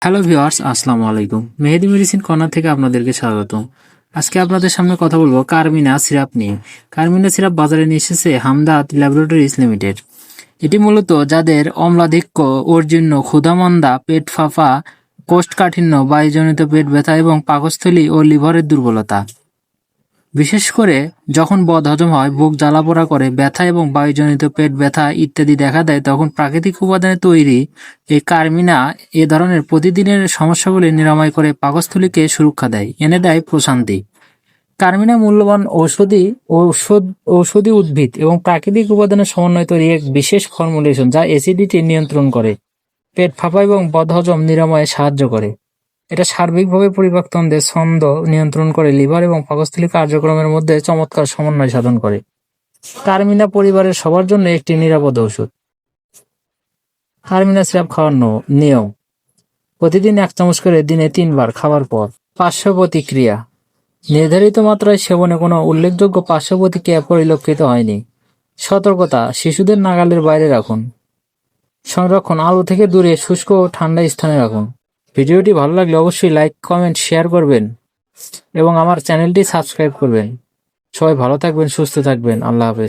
Hello viewers, আসসালামু আলাইকুম। মেহেদি medicine corner থেকে আপনাদেরকে স্বাগত। আজকে আপনাদের সামনে কথা বলবো কার্মিনা সিরাপ নিয়ে। কার্মিনা সিরাপ বাজারে নিয়ে এসেছে হামদাদ ল্যাবরেটরিজ লিমিটেড। এটি মূলত যাদের অম্লাধিক্য, ওরজন্য, ক্ষুধামন্দা, পেট ফাঁপা, কোষ্ঠকাঠিন্য, বায়ুজনিত পেট ব্যথা এবং পাকস্থলী ও লিভারের দুর্বলতা, বিশেষ করে যখন বদহজম হয়, বুক জ্বালাপোড়া করে, ব্যথা এবং বায়ুজনিত পেট ব্যথা ইত্যাদি দেখা দেয়, তখন প্রাকৃতিক উপাদানে তৈরি এই কার্মিনা এ ধরনের প্রতিদিনের সমস্যাগুলি নিরাময় করে পাকস্থলীকে সুরক্ষা দেয়, এনে দেয় প্রশান্তি। কার্মিনা মূল্যবান ঔষধি উদ্ভিদ এবং প্রাকৃতিক উপাদানের সমন্বয়ে তৈরি এক বিশেষ ফর্মুলেশন যা অ্যাসিডিটি নিয়ন্ত্রণ করে, পেট ফাঁপা এবং বদহজম নিরাময়ে সাহায্য করে। এটা সার্বিকভাবে পরিপাকতন্ত্রের ছন্দ নিয়ন্ত্রণ করে, লিভার এবং পাকস্থলী কার্যক্রমের মধ্যে চমৎকার সমন্বয় সাধন করে। কার্মিনা পরিবারের সবার জন্য একটি নিরাপদ ওষুধ। কার্মিনা সিরাপ খাওয়ার নিয়ম: প্রতিদিন 1 চামচ করে দিনে 3 বার খাওয়ার পর। পার্শ্ব প্রতিক্রিয়া: নির্ধারিত মাত্রায় সেবনে কোনো উল্লেখযোগ্য পার্শ্ব প্রতিক্রিয়া পরিলক্ষিত হয়নি। সতর্কতা: শিশুদের নাগালের বাইরে রাখুন। সংরক্ষণ: আলো থেকে দূরে, শুষ্ক ও ঠান্ডা স্থানে রাখুন। ভিডিওটি ভালো লাগলে অবশ্যই লাইক, কমেন্ট, শেয়ার করবেন এবং আমার চ্যানেলটি সাবস্ক্রাইব করবেন। সবাই ভালো থাকবেন, সুস্থ থাকবেন। আল্লাহ হাফেজ।